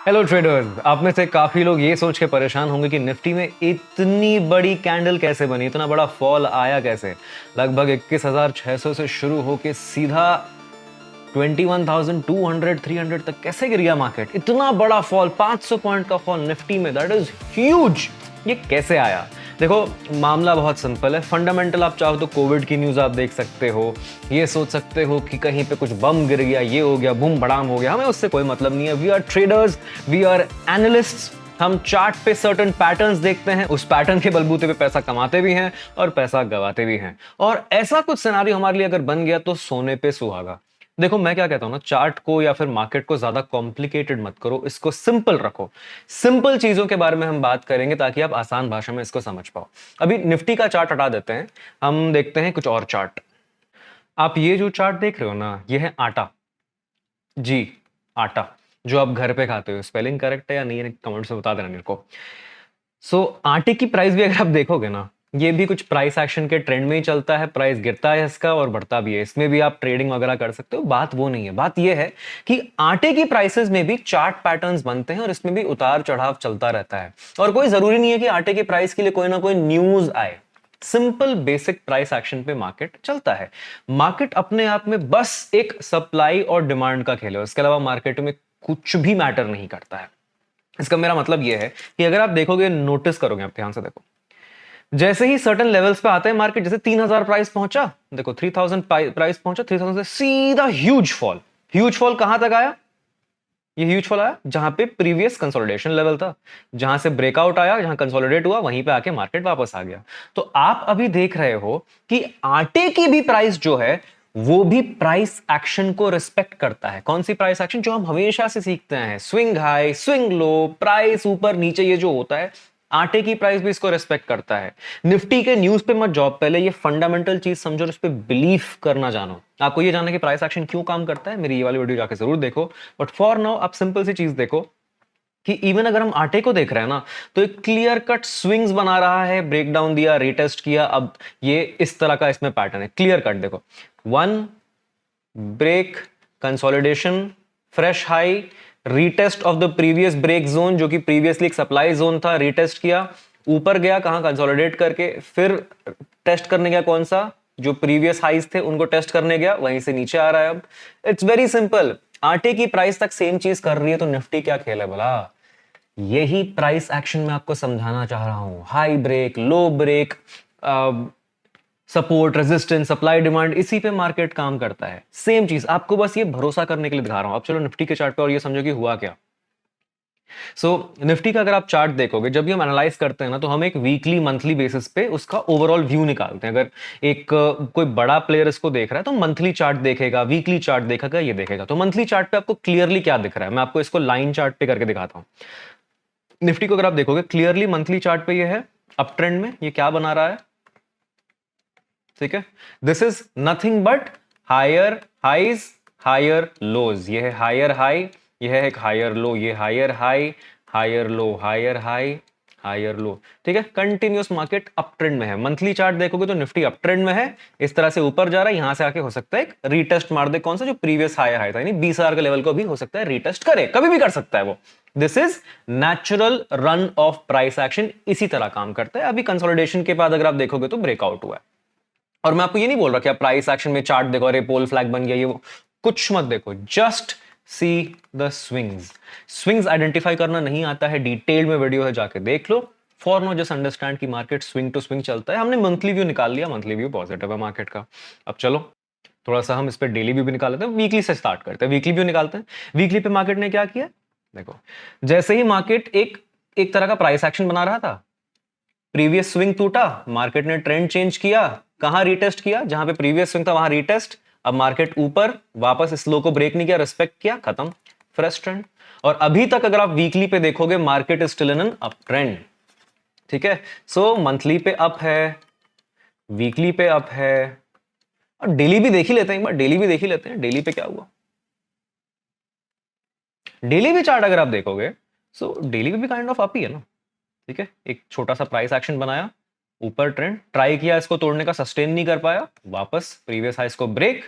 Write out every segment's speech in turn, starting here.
Hello traders, आप में से काफी लोग ये सोच के परेशान होंगे कि निफ्टी में इतनी बड़ी कैंडल कैसे बनी, इतना बड़ा फॉल आया कैसे। लगभग 21,600 से शुरू होके सीधा 21,200 300 तक कैसे गिर गया मार्केट। इतना बड़ा फॉल, 500 पॉइंट का फॉल निफ्टी में, दैट इज ह्यूज। ये कैसे आया? देखो, मामला बहुत सिंपल है। फंडामेंटल आप चाहो तो कोविड की न्यूज आप देख सकते हो, ये सोच सकते हो कि कहीं पे कुछ बम गिर गया, ये हो गया, बूम बड़ाम हो गया। हमें उससे कोई मतलब नहीं है। We are traders, we are analysts. हम चार्ट पे सर्टेन पैटर्न्स देखते हैं, उस पैटर्न के बलबूते पे पैसा कमाते भी हैं और पैसा गवाते भी हैं। और ऐसा कुछ सिनेरियो हमारे लिए अगर बन गया तो सोने पे सुहागा। देखो, मैं क्या कहता हूं ना, चार्ट को या फिर मार्केट को ज्यादा कॉम्प्लिकेटेड मत करो, इसको सिंपल रखो। सिंपल चीजों के बारे में हम बात करेंगे ताकि आप आसान भाषा में इसको समझ पाओ। अभी निफ्टी का चार्ट हटा देते हैं, हम देखते हैं कुछ और चार्ट। आप ये जो चार्ट देख रहे हो ना, ये है आटा। जी, आटा जो आप घर पे खाते हो। स्पेलिंग करेक्ट है या नहीं, कमेंट्स में बता देना मेरे को। आटे की प्राइस भी अगर आप देखोगे ना, ये भी कुछ प्राइस एक्शन के ट्रेंड में ही चलता है। प्राइस गिरता है इसका और बढ़ता भी है, इसमें भी आप ट्रेडिंग वगैरह कर सकते हो। बात वो नहीं है, बात ये है कि आटे की प्राइसेस में भी चार्ट पैटर्न्स बनते हैं और इसमें भी उतार चढ़ाव चलता रहता है। और कोई जरूरी नहीं है कि आटे की प्राइस के लिए कोई ना कोई न्यूज आए। सिंपल बेसिक प्राइस एक्शन पे मार्केट चलता है। मार्केट अपने आप में बस एक सप्लाई और डिमांड का खेल है, उसके अलावा मार्केट में कुछ भी मैटर नहीं करता है। इसका मेरा मतलब यह है कि अगर आप देखोगे, नोटिस करोगे, आप ध्यान से देखो, जैसे ही सर्टेन लेवल्स पे आता है मार्केट, जैसे 3,000 प्राइस पहुंचा, देखो 3,000 प्राइस पहुंचा, 3,000 से सीधा ह्यूज फॉल। ह्यूज फॉल कहां तक आया? ये ह्यूज फॉल आया जहां पे प्रीवियस कंसोलिडेशन लेवल था, जहां से ब्रेकआउट आया, जहां कंसोलिडेट हुआ, वहीं पे आके मार्केट वापस आ गया। तो आप अभी देख रहे हो कि आटे की भी प्राइस जो है वो भी प्राइस एक्शन को रिस्पेक्ट करता है। कौन सी प्राइस एक्शन? जो हम हमेशा से सीखते हैं, swing high swing low, price ऊपर नीचे, ये जो होता है, आटे की प्राइस भी इसको रिस्पेक्ट करता है। निफ्टी के न्यूज पे मत जाओ, पहले ये फंडामेंटल चीज समझो और इस पे बिलीफ करना जानो। आपको ये जानना कि प्राइस एक्शन क्यों काम करता है, मेरी ये वाली वीडियो जाके जरूर देखो। बट फॉर नाउ आप सिंपल सी चीज देखो कि इवन अगर हम आटे को देख रहे हैं ना, तो एक क्लियर कट स्विंग्स बना रहा है, ब्रेकडाउन दिया, रीटेस्ट किया, अब ये इस तरह का इसमें पैटर्न है। क्लियर कट देखो, one break, consolidation, fresh high, retest of the previous break zone, जो कि प्रीवियसली एक सप्लाई जोन था, रीटेस्ट किया, ऊपर गया, कहां? कंसोलिडेट करके, फिर टेस्ट करने गया, कौन सा? जो प्रीवियस हाइज थे उनको टेस्ट करने गया, वहीं से नीचे आ रहा है। अब इट्स वेरी सिंपल। आटे की प्राइस तक सेम चीज कर रही है, तो निफ्टी क्या खेल है भला? यही प्राइस एक्शन में आपको समझाना चाह रहा हूं। High break, low break, support, resistance, supply demand, इसी पे मार्केट काम करता है। सेम चीज आपको बस ये भरोसा करने के लिए दिखा रहा हूं। अब चलो निफ्टी के चार्ट पे और ये समझो कि हुआ क्या। निफ्टी का अगर आप चार्ट देखोगे, जब भी हम एनालाइज करते हैं ना, तो हम एक वीकली मंथली बेसिस पे उसका ओवरऑल व्यू निकालते हैं। अगर एक कोई बड़ा प्लेयर इसको देख रहा है तो मंथली चार्ट देखेगा, वीकली चार्ट देखेगा, ये देखेगा। तो मंथली चार्ट पे आपको क्लियरली क्या दिख रहा है, मैं आपको इसको लाइन चार्ट पे करके दिखाता हूं। निफ्टी को अगर आप देखोगे क्लियरली मंथली चार्ट पे ये है अप ट्रेंड में, ये क्या बना रहा है? ठीक है, this is nothing but higher highs higher lows. ये है हायर हाई, ये है एक हायर लो, ये higher high higher low, higher high higher low. ठीक है, कंटिन्यूस मार्केट अप ट्रेंड में है। मंथली चार्ट देखोगे तो निफ्टी अप ट्रेंड में है, इस तरह से ऊपर जा रहा है, यहां से आके हो सकता है एक रीटेस्ट मार दे। कौन सा? जो प्रीवियस हायर हाई था, यानी 20,000 के लेवल को भी हो सकता है रीटेस्ट करे, कभी भी कर सकता है वो। This is natural run of price action, इसी तरह काम करता है। अभी कंसोलिडेशन के बाद अगर आप देखोगे तो ब्रेकआउट हुआ है। और मैं आपको ये नहीं बोल रहा कि आप प्राइस एक्शन में चार्ट देखो, अरे पोल फ्लैग बन गया, ये वो कुछ मत देखो, just see the swings. Swings identify करना नहीं आता है, डिटेल में वीडियो है, जाके देख लो। फॉर नो जस्ट अंडरस्टैंड कि मार्केट स्विंग टू स्विंग चलता है। हमने मंथली व्यू निकाल लिया, मंथली व्यू पॉजिटिव है मार्केट का। अब चलो थोड़ा सा हम इस पे डेली व्यू भी निकाल लेते हैं, वीकली से स्टार्ट करते हैं। वीकली व्यू निकालते हैं। वीकली पे मार्केट ने क्या किया देखो, जैसे ही मार्केट एक एक तरह का प्राइस एक्शन बना रहा था, प्रीवियस स्विंग टूटा, मार्केट ने ट्रेंड चेंज किया, कहां रीटेस्ट किया? जहां पे प्रीवियस स्विंग था वहां रीटेस्ट। अब मार्केट ऊपर वापस इस लो को ब्रेक नहीं किया, रिस्पेक्ट किया, खत्म, फ्रेश ट्रेंड। और अभी तक अगर आप वीकली पे देखोगे, market is still in an up trend. ठीक है, मंथली पे अप है, वीकली पे अप है, और डेली भी देख ही लेते हैं एक बार। डेली भी देख ही लेते हैं, डेली पे क्या हुआ। डेली भी चार्ट अगर आप देखोगे, डेली पे भी काइंड ऑफ अप ही है ना। ठीक है, एक छोटा सा प्राइस एक्शन बनाया, ऊपर ट्रेंड, ट्राई किया इसको तोड़ने का, सस्टेन नहीं कर पाया, वापस प्रीवियस हाइस को ब्रेक,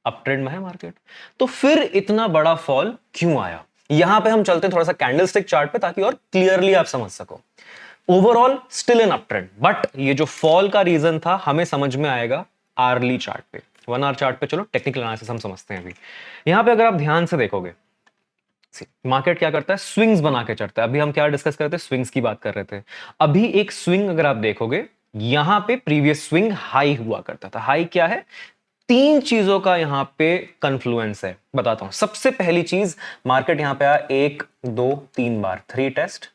अप ट्रेंड में है मार्केट। तो फिर इतना बड़ा फॉल क्यों आया? यहां पे हम चलते हैं थोड़ा सा कैंडलस्टिक चार्ट पे ताकि और क्लियरली आप समझ सको। Overall still in up trend, but ये जो फॉल का रीजन था हमें समझ में आएगा आर्ली चार्ट पे। 1 आवर चार्ट पे चलो टेक्निकल एनालिसिस हम समझते हैं अभी। यहां पे अगर आप ध्यान से देखोगे, मार्केट क्या करता है, स्विंग्स बना के चढ़ता है। अभी हम क्या डिस्कस करते हैं, स्विंग्स की बात कर रहे थे। अभी एक स्विंग अगर आप देखोगे, यहां पे प्रीवियस स्विंग हाई हुआ करता था। हाई क्या है, तीन चीजों का यहां पे कन्फ्लुएंस है, बताता हूं। सबसे पहली चीज, मार्केट यहां पे आया 1 2 3 बार, 3 टेस्ट,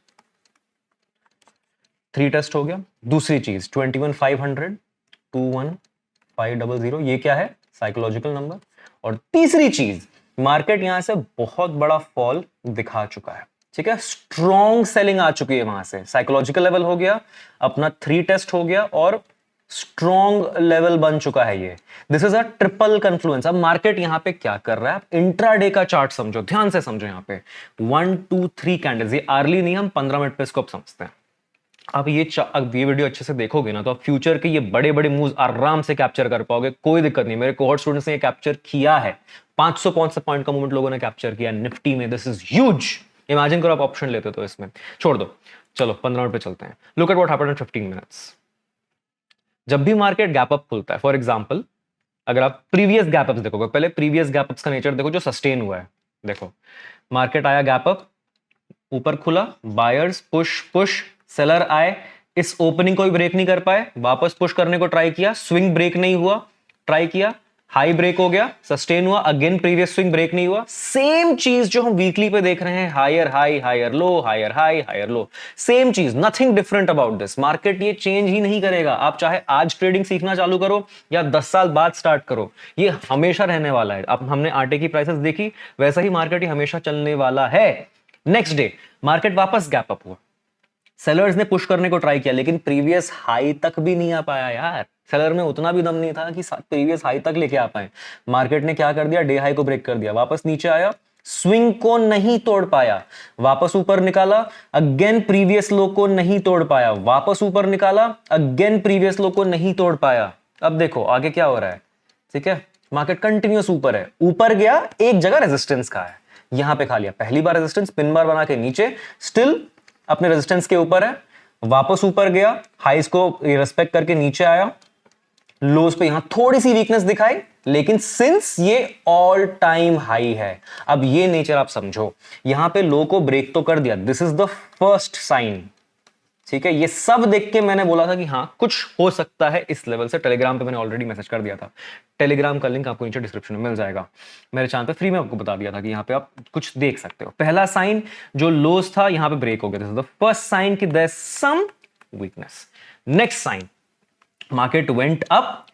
3 टेस्ट हो गया। दूसरी चीज 21,500, 21,500, ये क्या है, साइकोलॉजिकल नंबर। और तीसरी चीज, मार्केट यहां से बहुत बड़ा फॉल दिखा चुका है, ठीक है, स्ट्रॉन्ग सेलिंग आ चुकी है वहां से। साइकोलॉजिकल लेवल हो गया अपना, 3 टेस्ट हो गया और स्ट्रॉन्ग लेवल बन चुका है ये। This is a triple confluence. अब मार्केट यहां पे क्या कर रहा है, आप इंट्राडे का चार्ट समझो, ध्यान से समझो। यहां पे 1 2 3 कैंडल्स, ये आर्ली नहीं, हम 15 मिनट पे इसको अब समझते हैं। आप ये वीडियो अच्छे से देखोगे ना, तो आप फ्यूचर के ये बड़े बड़े मूव्स आराम से कैप्चर कर पाओगे, कोई दिक्कत नहीं। मेरे कोहॉर्ट स्टूडेंट्स ने ये कैप्चर किया है, 500 पॉइंट का मूवमेंट लोगों ने कैप्चर किया निफ्टी में। This is huge. इमेजिन करो आप ऑप्शन लेते तो इसमें, छोड़ दो, चलो 15 मिनट पे चलते हैं। Look at what happened in 15 minutes. जब भी मार्केट गैप अप खुलता है, फॉर एग्जांपल अगर आप प्रीवियस गैप अप्स देखोगे, पहले प्रीवियस गैप अप्स का नेचर देखो जो सस्टेन हुआ है। देखो मार्केट आया गैप अप, ऊपर खुला, बायर्स पुश पुश, सेलर आए, इस ओपनिंग को भी ब्रेक नहीं कर पाए, वापस पुश करने को ट्राई किया, स्विंग ब्रेक नहीं हुआ, ट्राई किया, हाई ब्रेक हो गया, सस्टेन हुआ, अगेन प्रीवियस स्विंग ब्रेक नहीं हुआ। सेम चीज जो हम वीकली पे देख रहे हैं, higher high higher low, higher high higher low, same चीज, nothing different about this. Market ये चेंज ही नहीं करेगा। आप चाहे आज ट्रेडिंग सीखना चालू करो या 10 साल बाद स्टार्ट करो, ये हमेशा रहने वाला है। अब हमने आटे की प्राइसेस देखी, वैसा ही मार्केट ही हमेशा चलने वाला है। नेक्स्ट डे मार्केट वापस गैप अप हुआ, सेलर्स ने पुश करने को ट्राई किया, लेकिन प्रीवियस हाई तक भी नहीं आ पाया यार। सेलर में उतना भी दम नहीं था कि प्रीवियस हाई तक लेके आ पाए। मार्केट ने क्या कर दिया, डे हाई को ब्रेक कर दिया, वापस नीचे आया, स्विंग को नहीं तोड़ पाया, वापस ऊपर निकाला, अगेन प्रीवियस लो को नहीं तोड़ पाया, वापस ऊपर निकाला, अगेन प्रीवियस लो को नहीं तोड़ पाया। अब देखो आगे क्या हो रहा है, ठीक है, मार्केट कंटिन्यूस ऊपर है, ऊपर गया, एक जगह रेजिस्टेंस का है, यहां पे खा लिया, पहली बार रेजिस्टेंस, पिन बार बना के नीचे, स्टिल अपने रेजिस्टेंस के ऊपर है, वापस ऊपर गया, हाइस को रिस्पेक्ट करके नीचे आया, लोज पे यहां थोड़ी सी वीकनेस दिखाई, लेकिन सिंस ये ऑल टाइम हाई है, अब ये नेचर आप समझो, यहां पे लो को ब्रेक तो कर दिया, this is the first sign, ठीक है। ये सब देख के मैंने बोला था कि हाँ कुछ हो सकता है इस लेवल से। टेलीग्राम पे मैंने ऑलरेडी मैसेज कर दिया था, टेलीग्राम का लिंक आपको नीचे डिस्क्रिप्शन में मिल जाएगा। मेरे चैनल पे फ्री में आपको बता दिया था कि यहाँ पे आप कुछ देख सकते हो। पहला साइन जो लोस था यहाँ पे ब्रेक हो गया, this is the first sign कि there is some weakness. Next sign, market went up,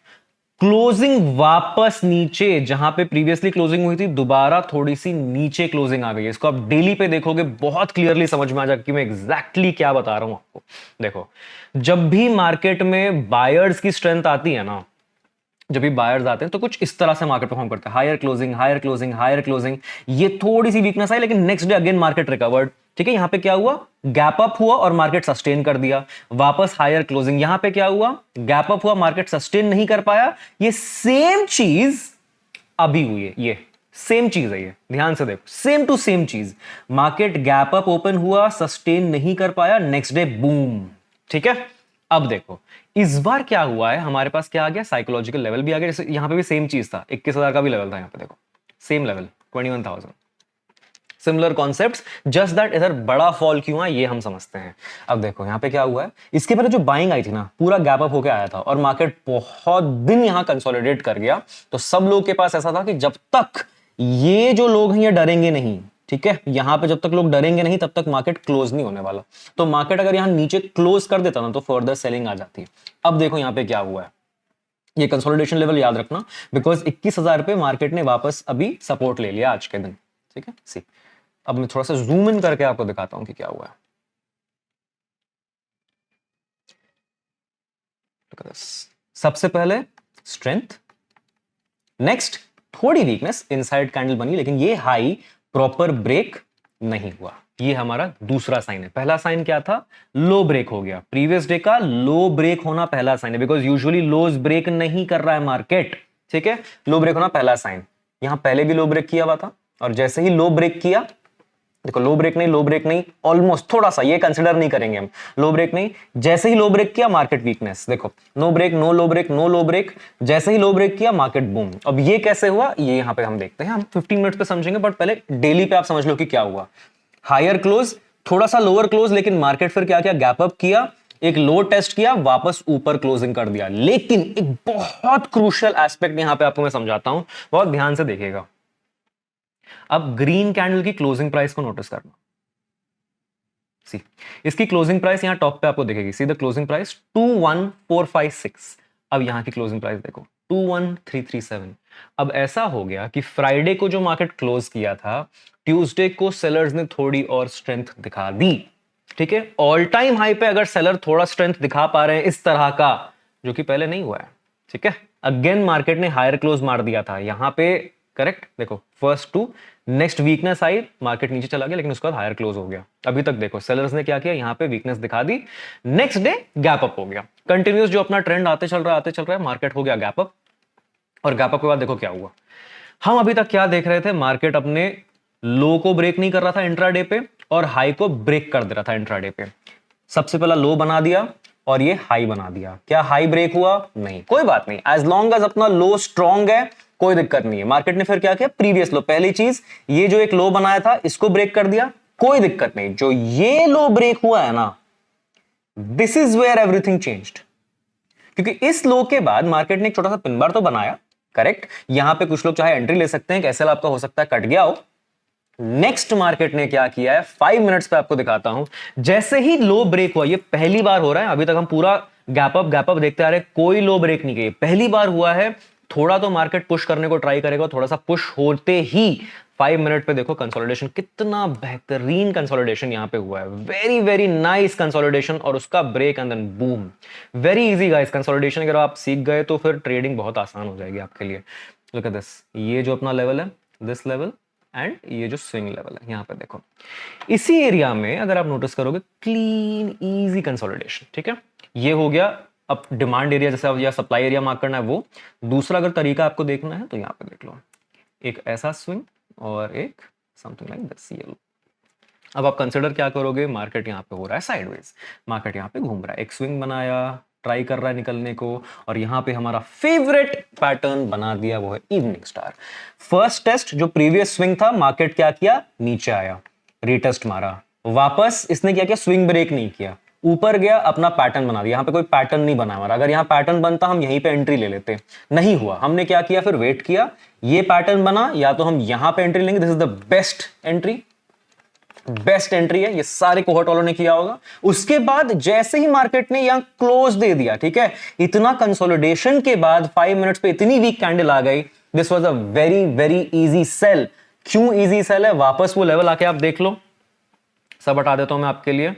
closing वापस नीचे, जहां पे प्रीवियसली क्लोजिंग हुई थी दोबारा थोड़ी सी नीचे क्लोजिंग आ गई है। इसको आप डेली पे देखोगे बहुत क्लियरली समझ में आ जाएगा कि मैं एग्जैक्टली क्या बता रहा हूं आपको। देखो जब भी मार्केट में बायर्स की स्ट्रेंथ आती है ना, जब भी बायर्स आते हैं तो कुछ इस तरह से मार्केट परफॉर्म करता है, higher closing higher closing higher closing. ये थोड़ी सी वीकनेस आई, लेकिन next day again market recovered, ठीक है। यहां पे क्या हुआ, गैप अप हुआ और मार्केट सस्टेन कर दिया, वापस हायर क्लोजिंग। यहां पे क्या हुआ, गैप अप हुआ, मार्केट सस्टेन नहीं कर पाया। ये सेम चीज अभी हुई है, ये सेम चीज है, ये ध्यान से देखो, सेम टू सेम चीज। मार्केट गैप अप ओपन हुआ, सस्टेन नहीं कर पाया, नेक्स्ट डे बूम, ठीक है। अब देखो इस बार क्या हुआ है, हमारे पास क्या आ गया, साइकोलॉजिकल लेवल भी आ गया। जैसे यहां पे भी सेम चीज था, 21,000 का भी लेवल था, यहां पे देखो same level 21,000, similar concepts, just that इधर बड़ा फॉल क्यों है ये हम समझते हैं। अब देखो यहां पे क्या हुआ है, इसके पहले जो बाइंग आई थी ना, पूरा गैप अप होकर आया था और मार्केट बहुत दिन यहां कंसोलिडेट कर गया। तो सब लोगों के पास ऐसा था कि जब तक ये जो लोग हैं ये डरेंगे नहीं, ठीक है, यहां पे जब तक लोग डरेंगे नहीं तब तक मार्केट क्लोज नहीं होने वाला। तो मार्केट अगर यहां नीचे क्लोज कर देता ना तो फर्दर सेलिंग आ जाती है। अब देखो यहां पे क्या हुआ है, ये कंसोलिडेशन लेवल याद रखना, बिकॉज 21,000 पे मार्केट ने वापस अभी सपोर्ट ले लिया आज के दिन, ठीक है। सी अब मैं थोड़ा सा जूम इन करके आपको दिखाता हूं कि क्या हुआ है। सबसे पहले स्ट्रेंथ, नेक्स्ट थोड़ी वीकनेस, इनसाइड कैंडल बनी, लेकिन ये हाई प्रॉपर ब्रेक नहीं हुआ। ये हमारा दूसरा साइन है। पहला साइन क्या था, लो ब्रेक हो गया, प्रीवियस डे का लो ब्रेक होना पहला साइन है, बिकॉज यूजुअली लोज ब्रेक नहीं कर रहा है मार्केट, ठीक है। लो ब्रेक होना पहला साइन, यहां पहले भी लो ब्रेक किया हुआ था और जैसे ही लो ब्रेक किया देखो लो ब्रेक नहीं, लो ब्रेक नहीं, ऑलमोस्ट थोड़ा सा, ये कंसिडर नहीं करेंगे हम, लो ब्रेक नहीं, जैसे ही लो ब्रेक किया मार्केट वीकनेस, देखो नो ब्रेक, नो लो ब्रेक, नो लो ब्रेक, जैसे ही लो ब्रेक किया मार्केट बूम। अब ये कैसे हुआ, ये यहां पे हम देखते हैं, हम 15 मिनट पे समझेंगे, बट पहले डेली पे आप समझ लो कि क्या हुआ। हायर क्लोज, थोड़ा सा लोअर क्लोज, लेकिन मार्केट फिर क्या किया, गैप अप किया, एक लो टेस्ट किया, वापस ऊपर क्लोजिंग कर दिया। लेकिन एक बहुत क्रूशियल एस्पेक्ट यहां पे आपको मैं समझाता हूं, बहुत ध्यान से देखिएगा। अब ग्रीन कैंडल की क्लोजिंग प्राइस को नोटिस करना, सी इसकी क्लोजिंग प्राइस यहां टॉप पे आपको दिखेगी, सी द क्लोजिंग प्राइस 21456। अब यहां की क्लोजिंग प्राइस देखो 21337। अब ऐसा हो गया कि फ्राइडे को जो मार्केट क्लोज किया था, ट्यूसडे को सेलर्स ने थोड़ी और स्ट्रेंथ दिखा दी। ठीक है, ऑल टाइम हाई पे अगर सेलर थोड़ा स्ट्रेंथ दिखा पा रहे हैं इस तरह का, जो कि पहले नहीं हुआ है, ठीक है, अगेन मार्केट ने हायर क्लोज मार दिया था यहां पे, करेक्ट, देखो फर्स्ट टू, नेक्स्ट वीकनेस आई, मार्केट नीचे चला गया, लेकिन उसके बाद हायर क्लोज हो गया। अभी तक देखो सेलर्स ने क्या किया, यहां पे वीकनेस दिखा दी, नेक्स्ट डे गैप अप हो गया, कंटिन्यूस जो अपना ट्रेंड आते चल रहा है, मार्केट हो गया गैप अप, और गैप अप के बाद देखो क्या हुआ। हम अभी तक क्या देख रहे थे, मार्केट अपने लो को ब्रेक नहीं कर रहा था इंट्राडे पे, और हाई को ब्रेक कर दे रहा था इंट्राडे पे। सबसे पहला लो बना दिया और ये हाई बना दिया, क्या हाई ब्रेक हुआ, नहीं, कोई बात नहीं, एज लॉन्ग एज अपना लो स्ट्रॉन्ग है कोई दिक्कत नहीं है। मार्केट ने फिर क्या किया, प्रीवियस लो, पहली चीज ये जो एक लो बनाया था इसको ब्रेक कर दिया, कोई दिक्कत नहीं, जो ये लो ब्रेक हुआ है ना, this is where everything changed. क्योंकि इस लो के बाद मार्केट ने एक छोटा सा पिन बार तो बनाया, करेक्ट, यहां पे कुछ लोग चाहे एंट्री ले सकते हैं, कैसे आपका हो सकता है कट गया हो। नेक्स्ट मार्केट ने क्या किया है, 5 मिनट्स पे आपको दिखाता हूं, जैसे ही लो ब्रेक हुआ, ये पहली बार हो रहा है, अभी तक हम पूरा गैप अप देखते आ रहे हैं, कोई लो ब्रेक नहीं किया, पहली बार हुआ है। थोड़ा तो मार्केट पुश करने को ट्राई करेगा, थोड़ा सा पुश होते ही 5 मिनट पे देखो कंसोलिडेशन, कितना बेहतरीन कंसोलिडेशन यहां पे हुआ है, वेरी वेरी नाइस कंसोलिडेशन, और उसका break and then boom. Very easy guys, consolidation अगर आप सीख गए तो फिर ट्रेडिंग बहुत आसान हो जाएगी आपके लिए। लुक एट दिस, ये जो अपना लेवल है, दिस लेवल एंड ये जो स्विंग लेवल है, यहां पे देखो इसी एरिया में अगर आप नोटिस करोगे, क्लीन इजी कंसोलिडेशन, ठीक है, ये हो गया। अब डिमांड एरिया जैसे या सप्लाई एरिया मार्क करना है वो। दूसरा अगर तरीका आपको देखना है तो यहां पे देख लो, एक ऐसा स्विंग और एक समथिंग लाइक दिस, ये लो। अब आप कंसिडर क्या करोगे, मार्केट यहां पे हो रहा है साइडवेज, मार्केट यहां पे घूम रहा है, एक स्विंग बनाया, ट्राई कर रहा है निकलने को, और यहां पे हमारा फेवरेट पैटर्न बना दिया, वो है इवनिंग स्टार। फर्स्ट टेस्ट जो प्रीवियस स्विंग था, मार्केट क्या किया, नीचे आया, रीटेस्ट मारा, वापस इसने क्या किया, स्विंग ब्रेक नहीं किया, ऊपर गया, अपना पैटर्न बना दिया। यहां पे कोई पैटर्न नहीं बना हमारा, अगर यहां पैटर्न बनता हम यहीं पे एंट्री ले लेते, नहीं हुआ, हमने क्या किया, फिर वेट किया, ये पैटर्न बना, या तो हम यहां पे एंट्री लेंगे, this is the best entry, best entry है, ये सारे कोहॉर्ट वालों ने किया होगा। उसके बाद जैसे ही मार्केट ने यहां क्लोज दे दिया, ठीक है, इतना कंसोलिडेशन के बाद 5 मिनट्स पे इतनी वीक कैंडल आ गई, this was a very very easy sell. क्यों इजी सेल है, वापस वो लेवल आके आप देख लो, सब हटा देता हूं मैं आपके लिए,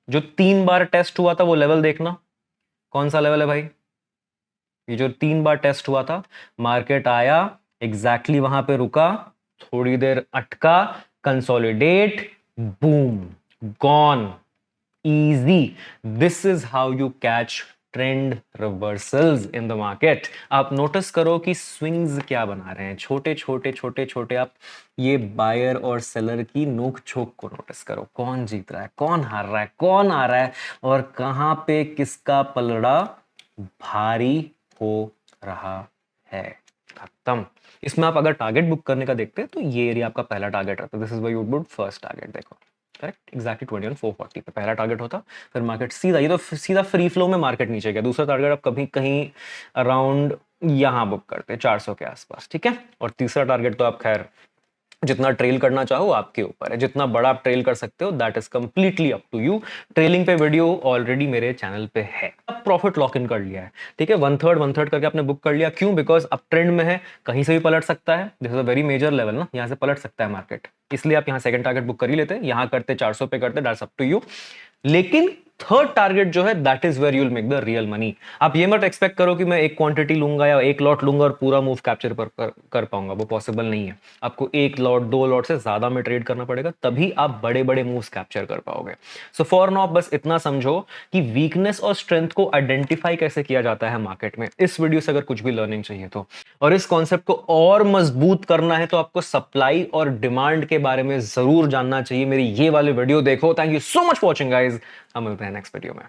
जो 3 बार टेस्ट हुआ था वो लेवल देखना, कौन सा लेवल है भाई, ये जो 3 बार टेस्ट हुआ था, मार्केट आया एग्जैक्टली वहां पे रुका, थोड़ी देर अटका, consolidate, boom, gone, easy. This is how you catch trend reversals in the market. आप नोटिस करो कि स्विंग्स क्या बना रहे हैं, छोटे छोटे छोटे छोटे, आप ये बायर और सेलर की नोक झोंक को नोटिस करो, कौन जीत रहा है, कौन हार रहा है, कौन आ रहा है, और कहां पे किसका पलड़ा भारी हो रहा है, खत्म। इसमें आप अगर टारगेट बुक करने का देखते हैं तो ये एरिया आपका पहला टारगेट रहता है, this is why you would first target, देखो करेक्ट, एग्जैक्टली 21,440 पे पहला टारगेट होता, फिर मार्केट सीधा, ये तो सीधा फ्री फ्लो में मार्केट नीचे गया, दूसरा टारगेट आप कभी कहीं अराउंड यहां बुक करते हैं 400 के आसपास, ठीक है, और तीसरा टारगेट तो आप खैर जितना ट्रेल करना चाहो आपके ऊपर है, जितना बड़ा आप ट्रेल कर सकते हो that is completely up to you. Trailing पे वीडियो ऑलरेडी मेरे चैनल पे है, अब प्रॉफिट लॉक इन कर लिया है, ठीक है, 1/3 करके आपने बुक कर लिया, क्यों, बिकॉज अब ट्रेंड में है, कहीं से भी पलट सकता है, this is a very major level ना, यहाँ से पलट सकता है मार्केट, इसलिए आप यहाँ सेकंड टारगेट बुक कर ही लेते, यहाँ करते 400 पे करते, दैट्स अप टू यू। लेकिन थर्ड टारगेट जो है that is where you will make the real money. आप ये मत एक्सपेक्ट करो कि मैं एक क्वांटिटी लूंगा या एक लॉट लूंगा और पूरा मूव कैप्चर कर पाऊंगा, वो पॉसिबल नहीं है। आपको एक लॉट दो लॉट से ज्यादा में ट्रेड करना पड़ेगा, तभी आप बड़े बड़े मूव्स कैप्चर कर पाओगे। सो फॉर नाउ बस इतना समझो कि वीकनेस और स्ट्रेंथ को आइडेंटिफाई कैसे किया जाता है मार्केट में। इस वीडियो से अगर कुछ भी लर्निंग चाहिए तो, और इस कॉन्सेप्ट को और मजबूत करना है तो आपको सप्लाई और डिमांड के बारे में जरूर जानना चाहिए। मेरी ये वाले वीडियो देखो। Thank you so much for watching guys, हम मिलते हैं नेक्स्ट वीडियो में।